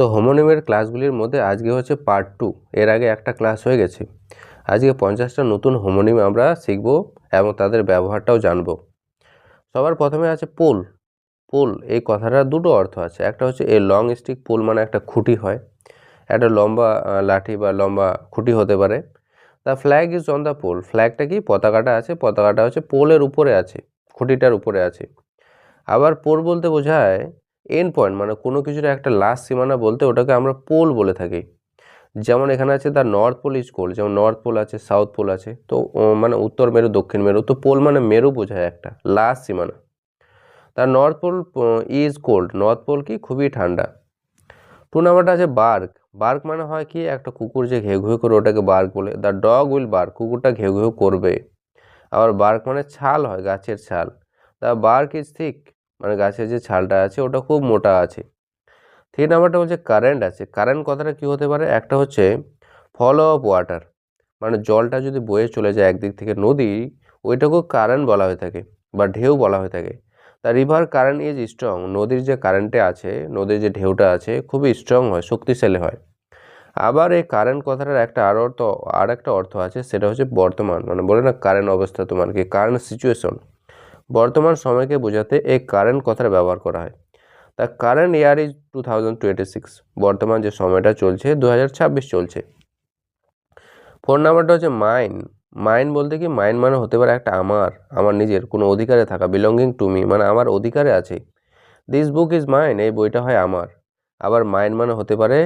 তো হোমোনিমের ক্লাসগুলির মধ্যে আজকে হচ্ছে পার্ট 2। এর আগে একটা ক্লাস হয়ে গেছে। আজকে 50টা নতুন হোমোনিম আমরা শিখব এবং তাদের ব্যবহারটাও জানব। সবার প্রথমে আছে পোল। পোল এই কথাটার দুটো অর্থ আছে। একটা হচ্ছে এ লং স্টিক, পোল মানে একটা খুঁটি হয়, একটা লম্বা লাঠি বা লম্বা খুঁটি হতে পারে। The flag is on the pole, ফ্ল্যাগটা কি, পতাকাটা আছে, পতাকাটা হচ্ছে পোলের উপরে আছে, খুঁটিটার উপরে আছে। আবার পোল বলতে বোঝায় এন্ড পয়েন্ট, মানে কোনো কিছুর একটা লাস্ট সীমানা বলতে ওটাকে আমরা পোল বলে থাকি। যেমন এখানে আছে the north pole is cold, যেমন নর্থ পোল আছে, সাউথ পোল আছে, তো মানে উত্তর মেরু দক্ষিণ মেরু, তো পোল মানে মেরু বোঝায় একটা লাস্ট সীমানা। তার north pole is cold, north pole কি, খুবই ঠান্ডা। 2 নাম্বারটা আছে বার্ক। বার্ক মানে হয় কি, একটা কুকুর যে ঘেউ ঘেউ করে ওটাকে বার্ক বলে। দ্য ডগ উইল বার্ক, কুকুরটা ঘেউ ঘেউ করবে। আবার বার্ক মানে ছাল হয়, গাছের ছাল। দ্য বার্ক ইজ থিক, মানে গাছের যে ছালটা আছে ওটা খুব মোটা আছে। 3 নাম্বারটা হচ্ছে কারেন্ট আছে। কারেন্ট কথাটা কি হতে পারে, একটা হচ্ছে ফলো অফ ওয়াটার, মানে জলটা যদি বয়ে চলে যায় একদিক থেকে নদী, ওইটাকেও কারেন্ট বলা হয়ে থাকে বা ঢেউ বলা হয়ে থাকে। তা রিভার কারেন্ট ইজ স্ট্রং, নদীর যে কারেন্টে আছে, নদীর যে ঢেউটা আছে খুবই স্ট্রং হয়, শক্তিশালী হয়। আবার এই কারেন্ট কথাটার আর একটা অর্থ আছে, সেটা হচ্ছে বর্তমান, মানে বলে না কারেন্ট অবস্থা, তোমার কি কারেন্ট সিচুয়েশন, বর্তমান সময়কে বোঝাতে এই কারেন্ট কথাটা ব্যবহার করা হয়। দ্য কারেন্ট ইয়ার ইজ 2026, বর্তমান যে সময়টা চলছে 2026 চলছে। 4 নাম্বারটা হচ্ছে মাইন। মাইন বলতে কি, মাইন মানে হতে পারে একটা আমার নিজের কোনো অধিকারে থাকা, বিলঙ্গিং টু মি, মানে আমার অধিকারে আছে। দিস বুক ইজ মাইন, এই বইটা হয় আমার। আবার মাইন মানে হতে পারে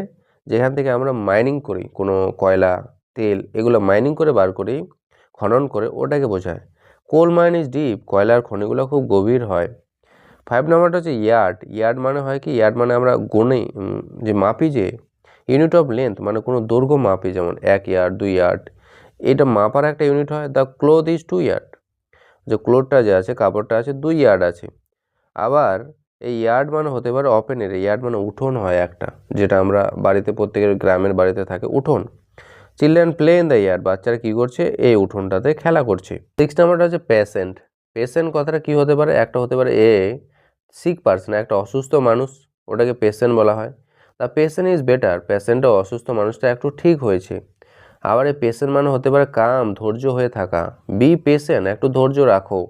যেখান থেকে আমরা মাইনিং করি, কোনো কয়লা, তেল, এগুলো মাইনিং করে বার করি, খনন করে, ওটাকে বোঝায়। কোল মাইন ইজ ডিপ, কয়লার খনিগুলো খুব গভীর হয়। 5 নাম্বারটা হচ্ছে ইয়ার্ড। ইয়ার্ড মানে হয় কি, ইয়ার্ড মানে আমরা গুনি, যে মাপি, যে ইউনিট অফ লেন্থ, মানে কোনো দৈর্ঘ্য মাপি, যেমন 1 ইয়ার্ড 2 ইয়ার্ড, এটা মাপার একটা ইউনিট হয়। দ্য ক্লোথ ইজ 2 ইয়ার্ড, যে ক্লোথটা যে আছে, কাপড়টা আছে 2 ইয়ার্ড আছে। আবার এই ইয়ার্ড মানে হতে পারে ওপেন এরিয়া, ইয়ার্ড মানে উঠোন হয় একটা, যেটা আমরা বাড়িতে, প্রত্যেকের গ্রামের বাড়িতে থাকে উঠোন। Children play in the yard, বাচ্চারা কি করছে, এই উঠোনটাতে খেলা করছে। 6 নাম্বারটা হচ্ছে পেশেন্ট। পেশেন্ট কথাটা কি হতে পারে, একটা হতে পারে সিক পার্সন, একটা অসুস্থ মানুষ, ওটাকে পেশেন্ট বলা হয়। দ্য পেশেন্ট ইজ বেটার, পেশেন্টটা, অসুস্থ মানুষটা একটু ঠিক হয়েছে। আবার এই পেশেন্ট মানে হতে পারে কাম, ধৈর্য হয়ে থাকা। বি পেশেন্ট, একটু ধৈর্য রাখো।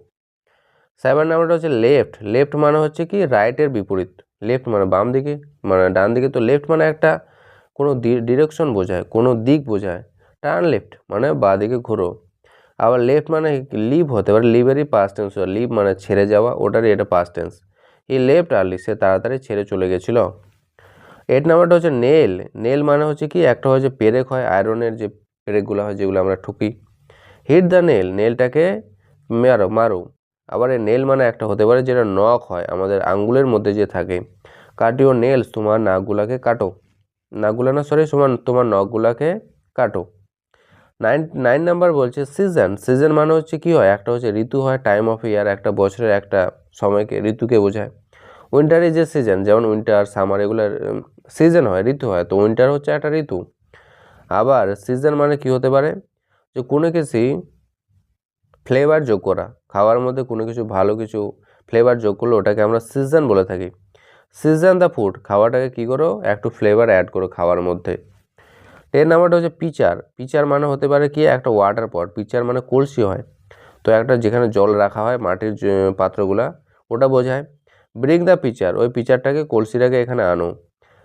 7 নাম্বারটা হচ্ছে লেফট। লেফট মানে হচ্ছে কি, রাইটের বিপরীত। লেফট মানে বাম দিকে, মানে ডান দিকে, তো লেফট মানে একটা কোনো ডিরেকশন বোঝায়, কোনো দিক বোঝায়। টার্ন লেফট মানে বাঁ দিকে ঘোরো। আবার লেফট মানে লিভ হতে পারে, লিভেরই পাস্ট টেন্স, লিভ মানে ছেড়ে যাওয়া, ওটারই এটা পাস্ট টেন্স। ই লেফট আর্লি, সে তাড়াতাড়ি ছেড়ে চলে গেছিল। 8 নাম্বারটা হচ্ছে নেল। নেল মানে হচ্ছে কি, একটা হচ্ছে পেরেক হয়, আয়রনের যে পেরেকগুলো হয়, যেগুলো আমরা ঠুকি। হিট দ্য নেল, নেলটাকে মারো। আবার এই নেল মানে একটা হতে পারে যেটা নখ হয়, আমাদের আঙ্গুলের মধ্যে যে থাকে। কাট ইউর নেলস, তোমার নাকগুলাকে কাটো, তোমার নখগুলাকে কাটো। 9 নাম্বার বলছে সিজন। সিজন মানে হচ্ছে কি হয়, একটা হচ্ছে ঋতু হয়, টাইম অফ ইয়ার, একটা বছরের একটা সময়কে, ঋতুকে বোঝায়। উইন্টার ইজ এ সিজন, যেমন উইন্টার, সামার, এগুলোর সিজন হয়, ঋতু হয়, তো উইন্টার হচ্ছে একটা ঋতু। আবার সিজন মানে কি হতে পারে, যে কোনো কিছু ফ্লেভার যোগ করা, খাওয়ার মধ্যে কোনো কিছু ভালো কিছু ফ্লেভার যোগ করলে ওটাকে আমরা সিজন বলে থাকি। সিজন দ্য ফুড, খাওয়াটাকে কি করো, একটু ফ্লেভার অ্যাড করো খাওয়ার মধ্যে। 10 নাম্বারটা হচ্ছে পিচার। পিচার মানে হতে পারে কি, একটা ওয়াটার পট, পিচার মানে কলসি হয়, তো একটা যেখানে জল রাখা হয়, মাটির পাত্রগুলা, ওটা বোঝায়। ব্রিং দ্য পিচার, ওই পিচারটাকে, কলসিটাকে এখানে আনো।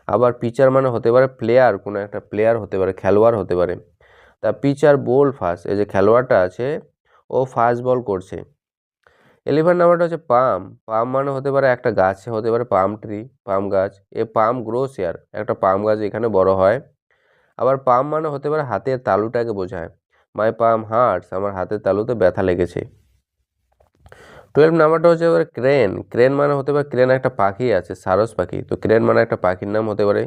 আবার পিচার মানে হতে পারে প্লেয়ার, কোনো একটা প্লেয়ার হতে পারে, খেলোয়াড় হতে পারে। তা পিচার বোল ফাস্ট, এই যে খেলোয়াড়টা আছে ও ফাস্ট বল করছে। 11 নাম্বারটা হচ্ছে পাম। পাম মানে হতে পারে একটা গাছ, হতে পারে পাম ট্রি, পাম গাছ। এ পাম গ্রোস হিয়ার, একটা পাম গাছ এখানে বড় হয়। আবার পাম মানে হতে পারে হাতের তালুটাকে বোঝায়। মাই পাম হার্টস, আমার হাতের তালুতে ব্যথা লেগেছে। 12 নাম্বারটা হচ্ছে এবার ক্রেন। ক্রেন মানে হতে পারে, ক্রেন একটা পাখি আছে, সারস পাখি, তো ক্রেন মানে একটা পাখির নাম হতে পারে।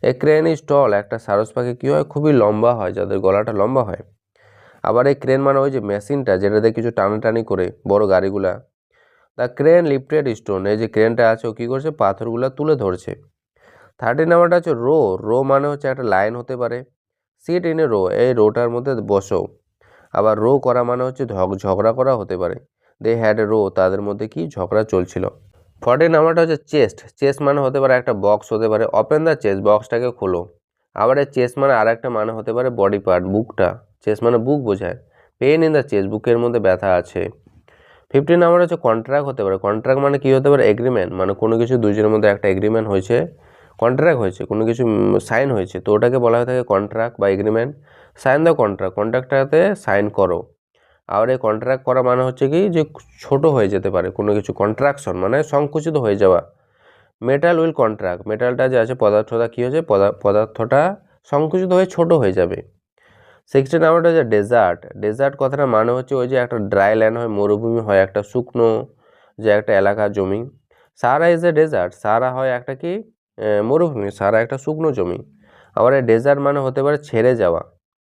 এ ক্রেন ইজ টল, একটা সারস পাখি কি হয়, খুবই লম্বা হয়, যাদের গলাটা লম্বা হয়। আবার এই ক্রেন মানে ওই যে মেশিনটা, যেটাতে কিছু টানাটানি করে বড় গাড়িগুলা। দ্য ক্রেন লিফটেড স্টোন, এই যে ক্রেনটা আছে ও কী করছে, পাথরগুলা তুলে ধরছে। 13 নাম্বারটা হচ্ছে রো। রো মানে হচ্ছে একটা লাইন হতে পারে। সিট ইন এ রো, এই রোটার মধ্যে বসো। আবার রো করা মানে হচ্ছে ঝগড়া করা হতে পারে। দে হ্যাড এ রো, তাদের মধ্যে কি ঝগড়া চলছিল। 14 নাম্বারটা হচ্ছে চেস্ট। চেস্ট মানে হতে পারে একটা বক্স হতে পারে, ওপেন দ্য চেস্ট, বক্সটাকে খোলো। আবার এই চেস্ট মানে আর একটা মানে হতে পারে বডি পার্ট, বুকটা। চেস্ট মানে বুক বোঝায়। পেন ইন দ্য চেস্ট, বুকের মধ্যে ব্যথা আছে। 15 নাম্বার হচ্ছে কন্ট্রাক্ট হতে পারে। কন্ট্রাক্ট মানে কি হতে পারে? এগ্রিমেন্ট, মানে কোনো কিছু দুইজনের মধ্যে একটা এগ্রিমেন্ট হয়েছে, কন্ট্রাক্ট হয়েছে, কোনো কিছু সাইন হয়েছে, তো ওটাকে বলা হয়ে থাকে কন্ট্রাক্ট বা এগ্রিমেন্ট। সাইন দ্য কন্ট্রাক্ট, কন্ট্রাক্টটাতে সাইন করো। আর এই কন্ট্রাক্ট করা মানে হচ্ছে কি যে ছোট হয়ে যেতে পারে কোনো কিছু, কন্ট্রাকশন মানে সংকুচিত হয়ে যাওয়া। মেটাল উইল কন্ট্রাক্ট, মেটালটা যে আছে পদার্থটা কী হয়েছে, পদার্থটা সংকুচিত হয়ে ছোট হয়ে যাবে। 16 নাম্বারটা হচ্ছে ডেজার্ট। ডেজার্ট কথাটা মানে হচ্ছে ওই যে একটা ড্রাই ল্যান্ড হয়, মরুভূমি হয়, একটা শুকনো যে একটা এলাকা জমি। Sahara is a desert, Sahara হয় একটা কি মরুভূমি, সাহারা একটা শুকনো জমি। আবার এই ডেজার্ট মানে হতে পারে ছেড়ে যাওয়া,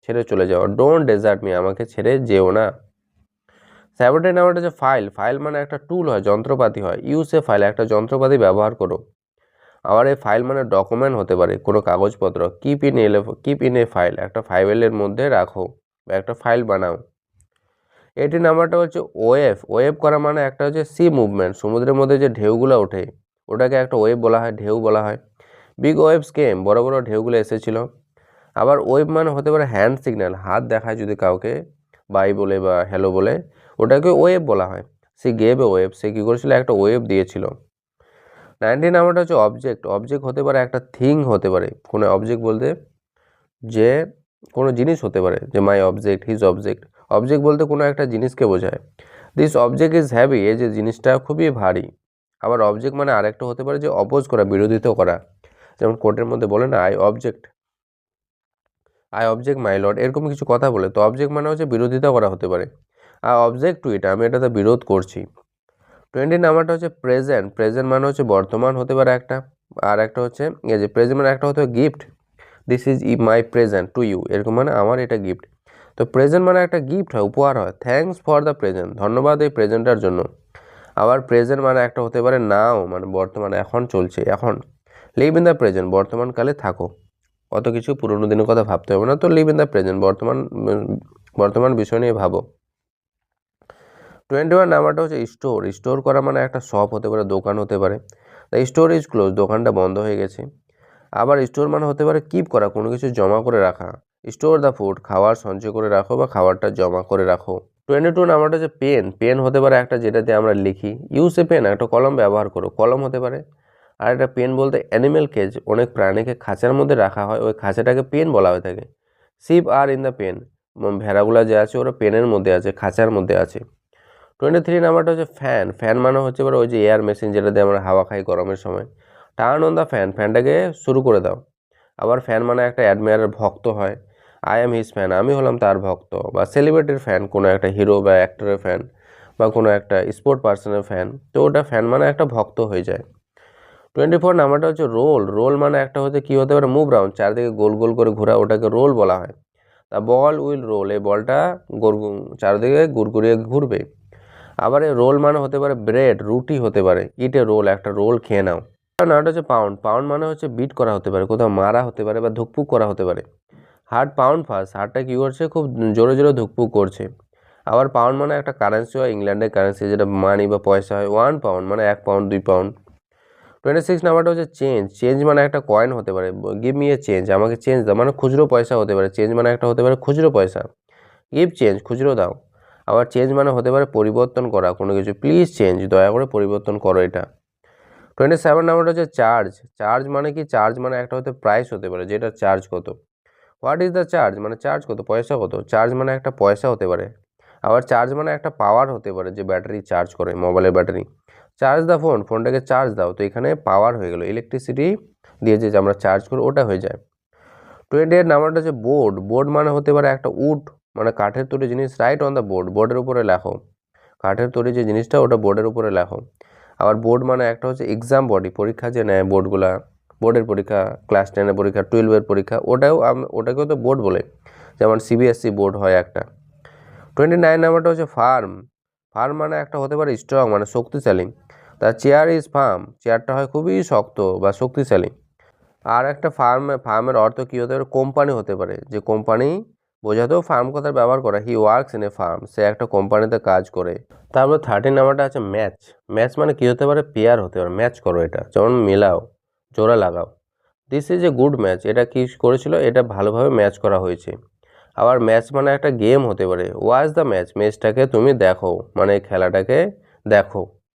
ছেড়ে চলে যাওয়া। ডোন্ট ডেজার্ট মি, আমাকে ছেড়ে যেও না। 17 নাম্বারটা হচ্ছে ফাইল। ফাইল মানে একটা টুল হয়, যন্ত্রপাতি হয়। ইউজ এ ফাইল, একটা যন্ত্রপাতি ব্যবহার করো। আবার এই ফাইল মানে ডকুমেন্ট হতে পারে, কোনো কাগজপত্র। কিপ ইন এ ফাইল, একটা ফাইলের মধ্যে রাখো বা একটা ফাইল বানাও। 18 নাম্বারটা হচ্ছে ওয়েভ। ওয়েভ করা মানে একটা হচ্ছে সি মুভমেন্ট, সমুদ্রের মধ্যে যে ঢেউগুলো ওঠে ওটাকে একটা ওয়েভ বলা হয়, ঢেউ বলা হয়। বিগ ওয়েভস কেম, বড় বড় ঢেউগুলো এসেছিল। আবার ওয়েভ মানে হতে পারে হ্যান্ড সিগন্যাল, হাত দেখায় যদি কাউকে বাই বলে বা হ্যালো বলে, ওটাকে ওয়েভ বলা হয়। সে গেভ এ ওয়েভ, সে কী করেছিল? একটা ওয়েভ দিয়েছিল। 19 নাম্বারটা হচ্ছে অবজেক্ট। অবজেক্ট হতে পারে একটা থিং হতে পারে, কোনো অবজেক্ট বলতে যে কোনো জিনিস হতে পারে, যে my object, his object. Object বলতে কোনো একটা জিনিসকে বোঝায়। দিস অবজেক্ট ইজ হ্যাভি, এই যে জিনিসটা খুবই ভারী। আবার অবজেক্ট মানে আরেকটা হতে পারে যে অপোজ করা, বিরোধিতা করা। যেমন কোর্টের মধ্যে বলে না, আই অবজেক্ট মাই লর্ড, এরকম কিছু কথা বলে। তো অবজেক্ট মানে হচ্ছে বিরোধিতা করা হতে পারে। আই অবজেক্ট টু ইট, আমি এটাতে বিরোধ করছি। 20 নাম্বারটা হচ্ছে প্রেজেন্ট। প্রেজেন্ট মানে হচ্ছে বর্তমান হতে পারে একটা, আর একটা হচ্ছে এই যে প্রেজেন্ট মানে একটা হতে পারে gift. This is my present to you, এরকম মানে আমার এটা গিফট। তো প্রেজেন্ট মানে একটা গিফট হয়, উপহার হয়। থ্যাঙ্কস ফর দ্য প্রেজেন্ট, ধন্যবাদ এই প্রেজেন্টটার জন্য। আবার প্রেজেন্ট মানে একটা হতে পারে নাও, মানে বর্তমানে, এখন চলছে, এখন। লিভ ইন দ্য প্রেজেন্ট, বর্তমানকালে থাকো। অত কিছু পুরোনো দিনের কথা ভাবতে হবে না, তো লিভ ইন দ্য প্রেজেন্ট, বর্তমান বিষয় নিয়ে ভাবো। 21 নাম্বারটা হচ্ছে স্টোর। স্টোর করা মানে একটা শপ হতে পারে, দোকান হতে পারে। দ্য স্টোর ইজ ক্লোজ, দোকানটা বন্ধ হয়ে গেছে। আবার স্টোর মানে হতে পারে কিপ করা, কোনো কিছু জমা করে রাখা। স্টোর দ্য ফুড, খাবার সঞ্চয় করে রাখো বা খাবারটা জমা করে রাখো। 22 নাম্বারটা হচ্ছে পেন। পেন হতে পারে একটা যেটাতে আমরা লিখি। ইউজ এ পেন, একটা কলম ব্যবহার করো, কলম হতে পারে। আর একটা পেন বলতে অ্যানিমেল কেজ, অনেক প্রাণীকে খাঁচার মধ্যে রাখা হয়, ওই খাঁচাটাকে পেন বলা হয়ে থাকে। Sheep are in the pen, ভেড়াগুলা যে আছে ওরা পেনের মধ্যে আছে, খাঁচার মধ্যে আছে। 23 নাম্বারটা হচ্ছে ফ্যান। ফ্যান মানে হচ্ছে পারে ওই যে এয়ার মেশিন যেটাতে আমরা হাওয়া খাই গরমের সময়। টার্ন অন দ্য ফ্যান, ফ্যানটাকে শুরু করে দাও। আবার ফ্যান মানে একটা অ্যাডমায়ারের ভক্ত হয়। আই এম হিজ ফ্যান, আমি হলাম তার ভক্ত। বা সেলিব্রিটির ফ্যান, কোনো একটা হিরো বা অ্যাক্টরের ফ্যান বা কোনো একটা স্পোর্ট পার্সনের ফ্যান, তো ওটা ফ্যান মানে একটা ভক্ত হয়ে যায়। 24 নাম্বারটা হচ্ছে রোল। রোল মানে একটা হচ্ছে কী হতে পারে? মুভ রাউন্ড, চারদিকে গোল গোল করে ঘোরা, ওটাকে রোল বলা হয়। তা বল উইল রোল, এই বলটা চারদিকে ঘুরঘুরিয়ে ঘুরবে। আবার এই রোল মানে হতে পারে ব্রেড, রুটি হতে পারে। ইট এ রোল, একটা রোল খেয়ে নাও। নামটা হচ্ছে পাউন্ড। পাউন্ড মানে হচ্ছে বিট করা হতে পারে, কোথাও মারা হতে পারে বা ধুকপুক করা হতে পারে। হার্ট পাউন্ড ফার্স্ট, হার্টটা কী করছে? খুব জোরে জোরে ধুকপুক করছে। আবার পাউন্ড মানে একটা কারেন্সি হয়, ইংল্যান্ডের কারেন্সি, যেটা মানি বা পয়সা হয়। 1 পাউন্ড মানে 1 পাউন্ড, 2 পাউন্ড। 26 নাম্বারটা হচ্ছে চেঞ্জ। চেঞ্জ মানে একটা কয়েন হতে পারে। গিভ মি এ চেঞ্জ, আমাকে চেঞ্জ দাও, মানে খুচরো পয়সা হতে পারে। চেঞ্জ মানে একটা হতে পারে খুচরো পয়সা। গিভ চেঞ্জ, খুচরো দাও। আবার চেঞ্জ মানে হতে পারে পরিবর্তন করা কোনো কিছু। প্লিজ চেঞ্জ, দয়া করে পরিবর্তন করো এটা। 27 নাম্বারটা হচ্ছে চার্জ। চার্জ মানে কি? চার্জ মানে একটা হতে প্রাইস হতে পারে, যেটা চার্জ কত। হোয়াট ইজ দ্য চার্জ, মানে চার্জ কত, পয়সা কত। চার্জ মানে একটা পয়সা হতে পারে। আবার চার্জ মানে একটা পাওয়ার হতে পারে, যে ব্যাটারি চার্জ করে, মোবাইলের ব্যাটারি। চার্জ দ্য ফোন, ফোনটাকে চার্জ দাও, তো এখানে পাওয়ার হয়ে গেলো, ইলেকট্রিসিটি দিয়ে যে আমরা চার্জ করি ওটা হয়ে যায়। 28 নাম্বারটা হচ্ছে বোর্ড। বোর্ড মানে হতে পারে একটা উড, মানে কাঠের তৈরি জিনিস। রাইট অন দ্য বোর্ড, বোর্ডের উপরে লেখো। কাঠের তৈরি যে জিনিসটা ওটা বোর্ডের উপরে লেখো। আবার বোর্ড মানে একটা হচ্ছে এক্সাম বডি, পরীক্ষা যে নেয় বোর্ডগুলা, বোর্ডের পরীক্ষা, ক্লাস 10-এর পরীক্ষা, 12-এর পরীক্ষা, ওটাকেও তো বোর্ড বলে। যেমন সিবিএসসি বোর্ড হয় একটা। 29 নাম্বারটা হচ্ছে ফার্ম। ফার্ম মানে একটা হতে পারে স্ট্রং, মানে শক্তিশালী। তা চেয়ার ইজ ফার্ম, চেয়ারটা হয় খুবই শক্ত বা শক্তিশালী। আর একটা ফার্মের অর্থ কী হতে পারে? কোম্পানি হতে পারে, যে কোম্পানি বোঝাতেও ফার্ম কথার ব্যবহার করা, he works in a firm, সে একটা কোম্পানিতে কাজ করে। তারপর 13 নাম্বারটা আছে ম্যাচ। ম্যাচ মানে কি হতে পারে? পেয়ার হতে পারে, ম্যাচ করো, এটা যেমন মেলাও, জোড়া লাগাও। This is a good match, এটা কি করেছিল? এটা ভালোভাবে ম্যাচ করা হয়েছে। আবার ম্যাচ মানে একটা গেম হতে পারে, ওয়াচ দ্য ম্যাচ, ম্যাচটাকে তুমি দেখো, মানে খেলাটাকে দেখো।